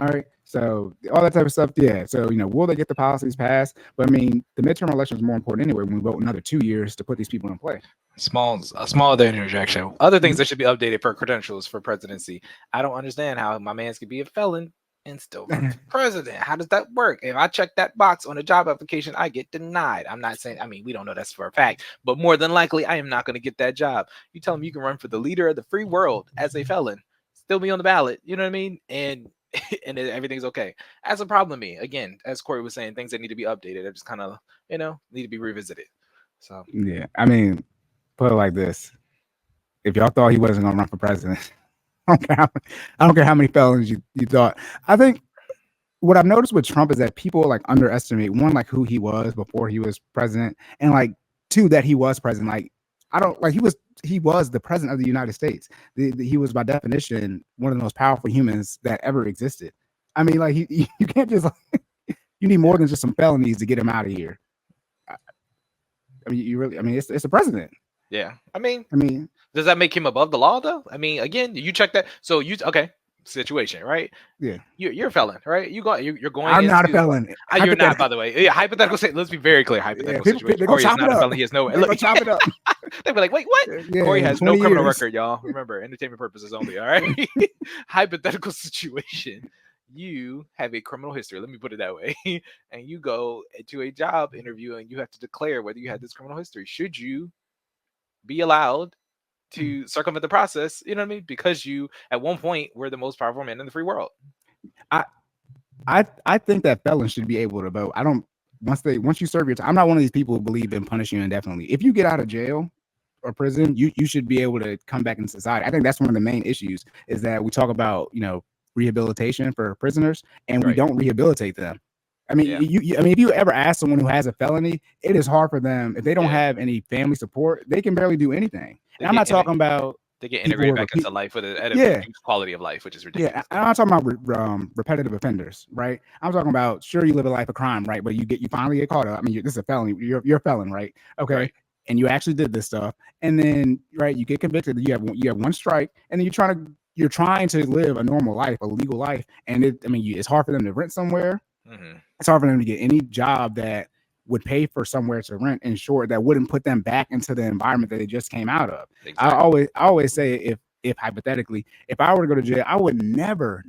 All right. So all that type of stuff. Yeah. So, will they get the policies passed? But I mean, the midterm election is more important anyway when we vote another 2 years to put these people in play. A small other interjection. Other things Mhm. that should be updated for credentials for presidency. I don't understand how my man's could be a felon and still run for president. How does that work? If I check that box on a job application, I get denied. I'm not saying, I mean, we don't know that's for a fact, but more than likely, I am not going to get that job. You tell me you can run for the leader of the free world as a felon, still be on the ballot. You know what I mean? And everything's okay. That's a problem to me. Again, as Cory was saying, things that need to be updated. That just kind of, need to be revisited. So Yeah. I mean, put it like this. If y'all thought he wasn't going to run for president, I don't care how many felons you thought. I think what I've noticed with Trump is that people like underestimate one, like who he was before he was president, and like two, that he was president. Like I don't like he was the president of the United States. He was by definition one of the most powerful humans that ever existed. I mean, like you can't just you need more than just some felonies to get him out of here. I mean, you really. I mean, it's a president. yeah, I mean, does that make him above the law though? I mean, again, you check that. So okay, situation, right? yeah. You're a felon, right? You're going. I'm not a into felon. You're not, by the way. Yeah, hypothetical. Let's be very clear. Hypothetical situation. They're Corey gonna is chop it not a up. felon. He has no. They're gonna chop it up. They'll be like, wait, what? Yeah, Corey has no 20 criminal years. record, y'all. Remember, entertainment purposes only. All right. Hypothetical situation. You have a criminal history. Let me put it that way. And you go to a job interview, and you have to declare whether you had this criminal history. Should you be allowed to circumvent the process? You know what I mean? Because you, at one point, were the most powerful man in the free world. I think that felons should be able to vote. I don't once you serve your time. I'm not one of these people who believe in punishing you indefinitely. If you get out of jail or prison, you should be able to come back into society. I think that's one of the main issues is that we talk about rehabilitation for prisoners and we don't rehabilitate them. I mean, I mean, if you ever ask someone who has a felony, it is hard for them if they don't have any family support. They can barely do anything. And I'm not talking about they get integrated back into life with a reduced quality of life, which is ridiculous. Yeah, I'm not talking about repetitive offenders, right? I'm talking about sure you live a life of crime, right? But you finally get caught up. I mean, this is a felony. You're a felon, right? Okay. Right. And you actually did this stuff, and then you get convicted. You have one strike, and then you're trying to live a normal life, a legal life, and it's hard for them to rent somewhere. Mm-hmm. It's hard for them to get any job that would pay for somewhere to rent and short that wouldn't put them back into the environment that they just came out of. Exactly. I always say if hypothetically, if I were to go to jail, I would never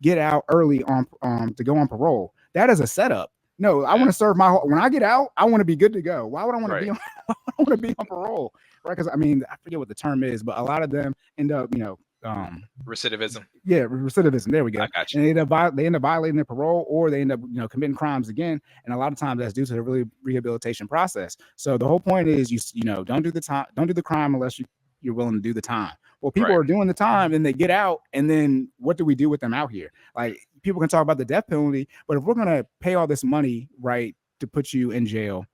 get out early on to go on parole. That is a setup. No, I want to serve when I get out, I want to be good to go. Why would I want to be on I want to be on parole? Right? Because I mean, I forget what the term is, but a lot of them end up, recidivism. Yeah, recidivism. There we go. I got you. And they end up violating their parole, or they end up committing crimes again. And a lot of times that's due to the rehabilitation process. So the whole point is don't do the crime unless you're willing to do the time. Well, people are doing the time and they get out, and then what do we do with them out here? Like people can talk about the death penalty, but if we're gonna pay all this money, right, to put you in jail,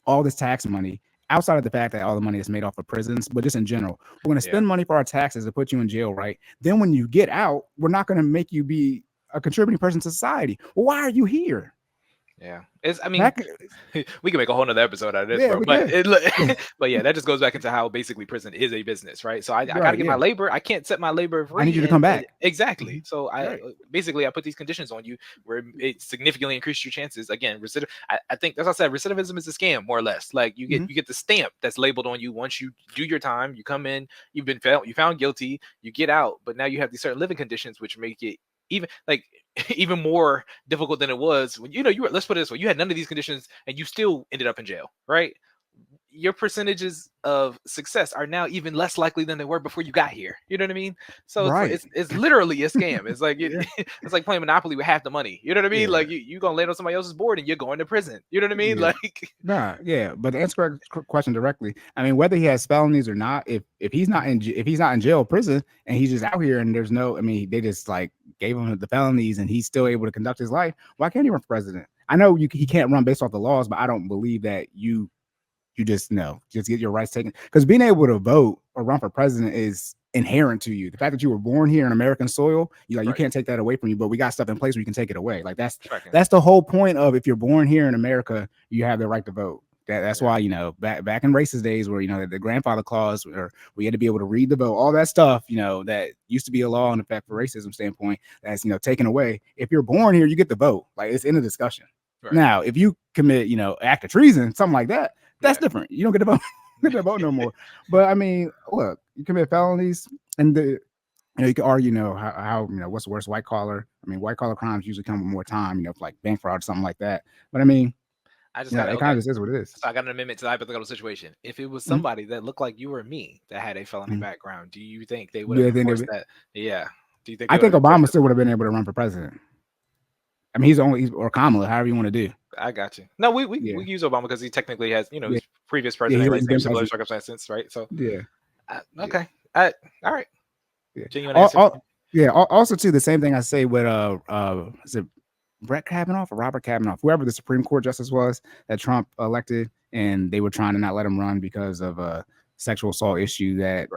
all this tax money, outside of the fact that all the money is made off of prisons, but just in general, we're going to spend money for our taxes to put you in jail, right? Then when you get out, we're not going to make you be a contributing person to society. Well, why are you here? Yeah, we can make a whole nother episode out of this, bro. But yeah, that just goes back into how basically prison is a business, right? So I got to get my labor. I can't set my labor free. I need you to come back. Exactly. So I put these conditions on you where it significantly increases your chances. Again, I think that's what I said. Recidivism is a scam, more or less. Like you get the stamp that's labeled on you once you do your time. You come in, you found guilty, you get out, but now you have these certain living conditions which make it even more difficult than it was when let's put it this way, you had none of these conditions and you still ended up in jail, right? Your percentages of success are now even less likely than they were before you got here. You know what I mean? So it's literally a scam. It's like it's like playing Monopoly with half the money. You know what I mean? Yeah. Like you gonna land on somebody else's board and you're going to prison. You know what I mean? Yeah. But to answer the question directly, I mean, whether he has felonies or not, if he's not in jail or prison and he's just out here and there's they just like gave him the felonies and he's still able to conduct his life, why can't he run for president? I know he can't run based off the laws, but I don't believe that you just get your rights taken, because being able to vote or run for president is inherent to you. The fact that you were born here in American soil, you can't take that away from you, but we got stuff in place where you can take it away. Like that's the whole point of, if you're born here in America, you have the right to vote. That's why, you know, back in racist days where, you know, the grandfather clause where we had to be able to read the vote, all that stuff, you know, that used to be a law in effect for racism standpoint, that's, you know, taken away. If you're born here, you get the vote. Like, it's in the discussion. Right. Now, if you commit, you know, act of treason, something like that, that's different. You don't get to vote. You get to vote no more. But I mean, look, you commit felonies, and you know, you can argue, you know, how you know, what's worse, white collar. I mean, white collar crimes usually come with more time, you know, like bank fraud or something like that. But I mean, I just it kind of just is what it is. So I got an amendment to the hypothetical situation. If it was somebody that looked like you or me that had a felony background, do you think they would have enforced that? Yeah. Do you think? I think Obama still would have been able to run for president. I mean, or Kamala, however you want to do. I got you. No, we use Obama because he technically has, you know, his previous president, right? Same similar circumstances, right? So yeah. Okay. All right. Yeah. Genuine answer. Also, too, the same thing I say with is it Brett Kavanaugh or Robert Kavanaugh, whoever the Supreme Court justice was that Trump elected, and they were trying to not let him run because of a sexual assault issue that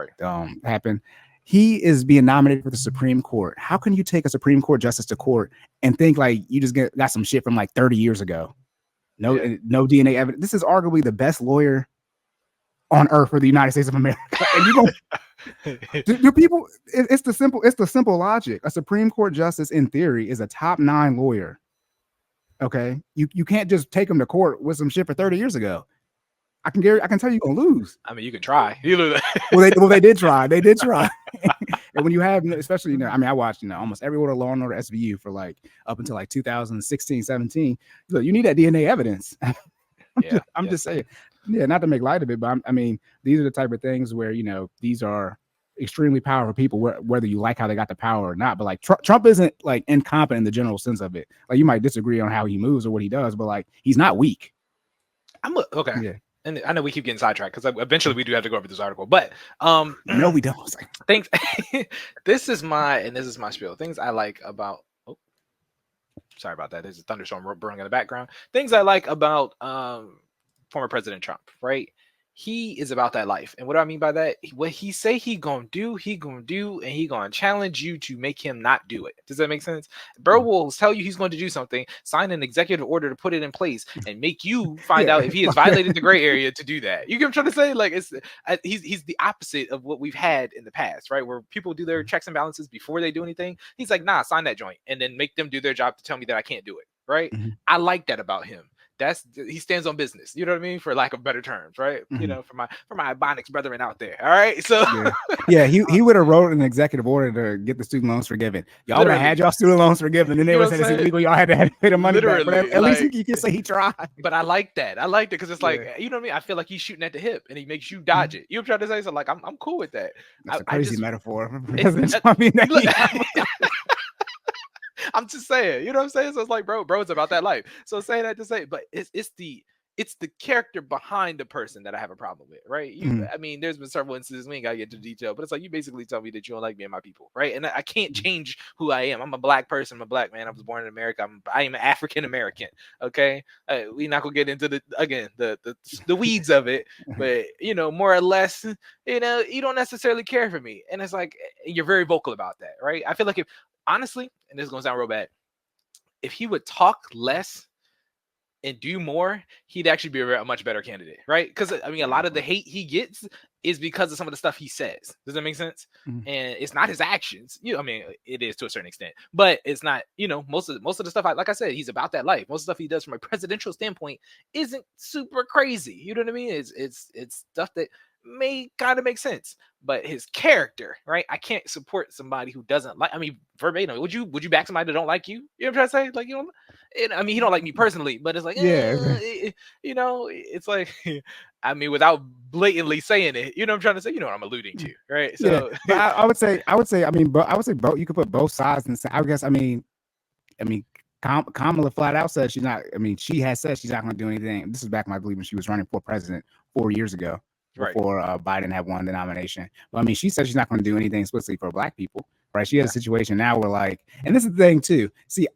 happened. He is being nominated for the Supreme Court. How can you take a Supreme Court justice to court and think like you just got some shit from like 30 years ago? No DNA evidence. This is arguably the best lawyer on earth for the United States of America. And you go, do people? It's the simple logic. A Supreme Court justice, in theory, is a top 9 lawyer. Okay, you can't just take him to court with some shit for 30 years ago. I can tell you're gonna lose. I mean, you can try. You lose. well, they did try. They did try. And when you have, especially, you know, I mean, I watched, you know, almost every order Law and Order SVU for like up until like 2016, 17. Look, you need that DNA evidence. I'm just saying, not to make light of it, but I mean, these are the type of things where, you know, these are extremely powerful people, whether you like how they got the power or not. But like Trump isn't like incompetent in the general sense of it. Like, you might disagree on how he moves or what he does, but like, he's not weak. Okay. Yeah. And I know we keep getting sidetracked because eventually we do have to go over this article, but no, we don't. Thanks. This is my spiel. Things I like about. Oh, sorry about that. There's a thunderstorm brewing in the background. Things I like about former President Trump. Right. He is about that life. And what do I mean by that? What he say he gonna do, and he gonna challenge you to make him not do it. Does that make sense? Bro will tell you he's going to do something, sign an executive order to put it in place, and make you find out if he has violated the gray area to do that. You get what I'm trying to say? Like, he's the opposite of what we've had in the past, right? Where people do their checks and balances before they do anything. He's like, nah, sign that joint, and then make them do their job to tell me that I can't do it, right? I like that about him. He stands on business, you know what I mean, for lack of better terms, right? You know, for my Ebonics brethren out there. All right, so he would have wrote an executive order to get the student loans forgiven. Y'all would have had y'all student loans forgiven, and then they would say it's illegal. Y'all had to pay the money back. But at least you can say he tried. But I like that. I liked it because it's like, you know what I mean. I feel like he's shooting at the hip, and he makes you dodge it. You know what I'm trying to say? So like, I'm cool with that. That's a crazy metaphor. I'm just saying, you know what I'm saying? So it's like, bro, it's about that life. So saying that to say, but it's the character behind the person that I have a problem with, right? I mean, there's been several instances, we ain't gotta get into detail, but it's like, you basically tell me that you don't like me and my people, right? And I can't change who I am. I'm a black person. I'm a black man. I was born in America. I am African American. Okay, we're not gonna get into the weeds of it, but you know, more or less, you know, you don't necessarily care for me, and it's like, you're very vocal about that, right? I feel like, if honestly, and this is gonna sound real bad, if he would talk less and do more, he'd actually be a much better candidate, right? Because I mean, a lot of the hate he gets is because of some of the stuff he says. Does that make sense? And it's not his actions. You know, I mean, it is to a certain extent, but it's not. You know, most of the stuff, like I said, he's about that life. Most of the stuff he does from a presidential standpoint isn't super crazy. You know what I mean? It's stuff that may kind of make sense, but his character, right? I can't support somebody who doesn't like. I mean, verbatim, would you back somebody that don't like you? You know what I'm trying to say? Like, you know, I mean, he don't like me personally, but it's like, you know, it's like, I mean, without blatantly saying it, you know what I'm trying to say? You know what I'm alluding to, right? So I would say, I mean, both. You could put both sides and say, I guess, I mean, Kamala flat out said she's not. I mean, she has said she's not going to do anything. This is back when I believe when she was running for president 4 years ago. Before Biden had won the nomination. But I mean, she said she's not going to do anything explicitly for black people, right? She has a situation now where, like, and this is the thing too. See,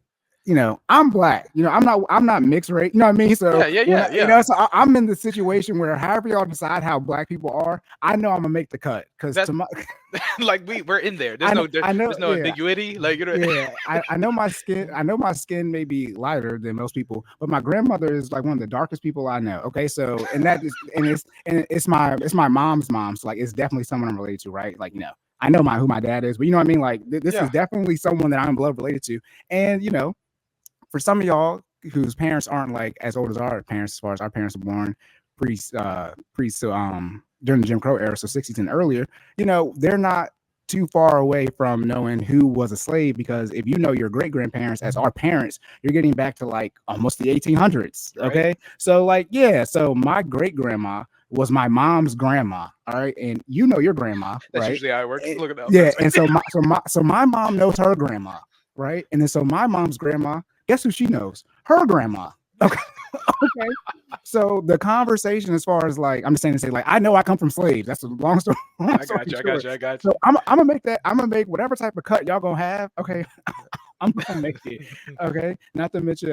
I'm black. I'm not mixed race. You know what I mean? So yeah. So I'm in the situation where however y'all decide how black people are, I know I'm gonna make the cut because to my like we're in there. There's no ambiguity. Like I know my skin. I know my skin may be lighter than most people, but my grandmother is like one of the darkest people I know. Okay, so it's my mom's mom. So like it's definitely someone I'm related to, right? Like I know who my dad is, but you know what I mean. Like this is definitely someone that I'm blood related to, and for some of y'all whose parents aren't like as old as our parents, as far as our parents were born during the Jim Crow era, so 60s and earlier, they're not too far away from knowing who was a slave, because if you know your great grandparents as our parents, you're getting back to like almost the 1800s. Okay, right. So so my great grandma was my mom's grandma. All right, and your grandma. That's right? usually how it works. Look at that. Yeah, and so my mom knows her grandma, right? And then so my mom's grandma, guess who she knows? Her grandma. Okay. Okay. So the conversation, as far as like, I'm just saying to say, like, I know I come from slaves. That's a long story. I got you. So I'm gonna make that. I'm gonna make whatever type of cut y'all gonna have. Okay. I'm gonna make it. Okay. Not to mention,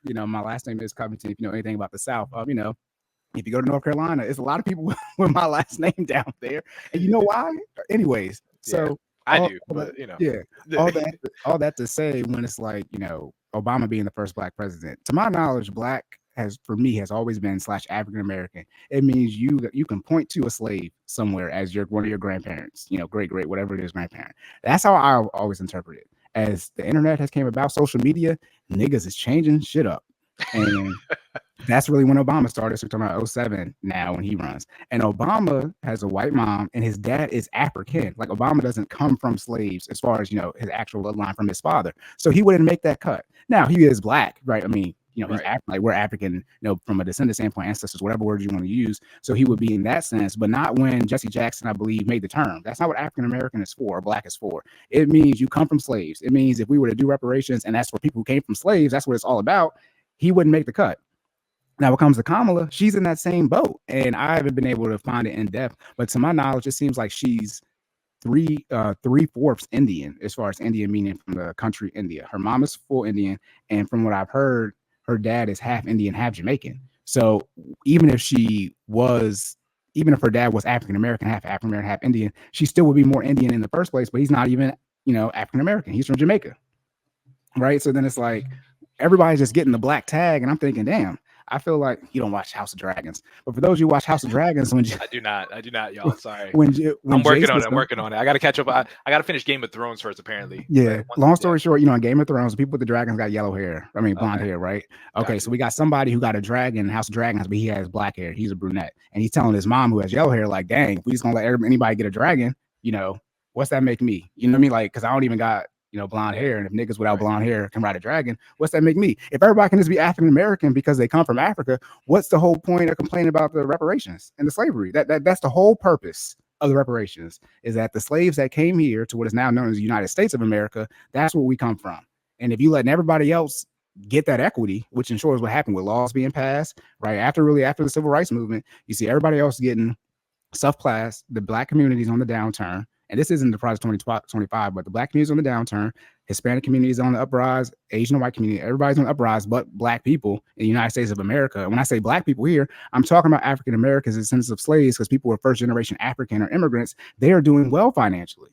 my last name is Covington. If you know anything about the South, if you go to North Carolina, it's a lot of people with my last name down there, and you know why? Anyways, so I do, but all that to say, when it's like Obama being the first black president, to my knowledge, black has always been / African American. It means you can point to a slave somewhere as one of your grandparents, great, whatever it is, grandparent. That's how I always interpret it. As the internet has came about, social media, niggas is changing shit up. And that's really when Obama started. So we're talking about 07 now when he runs. And Obama has a white mom and his dad is African. Like Obama doesn't come from slaves as far as, his actual bloodline from his father. So he wouldn't make that cut. Now he is black, right? I mean, he's like we're African, from a descendant standpoint, ancestors, whatever word you want to use. So he would be in that sense, but not when Jesse Jackson, I believe, made the term. That's not what African American is for, or black is for. It means you come from slaves. It means if we were to do reparations, and that's for people who came from slaves, that's what it's all about. He wouldn't make the cut. Now, when it comes to Kamala, she's in that same boat, and I haven't been able to find it in depth. But to my knowledge, it seems like she's 3/4 Indian, as far as Indian meaning from the country India. Her mom is full Indian, and from what I've heard, her dad is half Indian, half Jamaican. So even if her dad was African American, half African American, half Indian, she still would be more Indian in the first place. But he's not even African American. He's from Jamaica, right? So then it's like everybody's just getting the black tag, and I'm thinking, damn. I feel like you don't watch House of Dragons, but for those who watch House of Dragons, I do not, y'all. Sorry. When I'm working on it. I got to catch up. I got to finish Game of Thrones first, apparently. Yeah. Long story short, in Game of Thrones, people with the dragons got yellow hair. I mean, blonde hair, right? Okay. So we got somebody who got a dragon, House of Dragons, but he has black hair. He's a brunette, and he's telling his mom who has yellow hair, like, "Dang, if we just gonna let anybody get a dragon, what's that make me? You know what I mean? Like, because I don't even got." Blonde hair, and if niggas without blonde hair can ride a dragon, what's that make me? If everybody can just be African American because they come from Africa, what's the whole point of complaining about the reparations and the slavery? That's the whole purpose of the reparations, is that the slaves that came here to what is now known as the United States of America, that's where we come from. And if you letting everybody else get that equity, which ensures what happened with laws being passed right after the civil rights movement, you see everybody else getting subclass, the black communities on the downturn. And this isn't the Project 2025, but the black community is on the downturn, Hispanic community is on the uprise, Asian and white community, everybody's on the uprise, but black people in the United States of America. And when I say black people here, I'm talking about African Americans in the sense of slaves, because people who are first generation African or immigrants, they are doing well financially.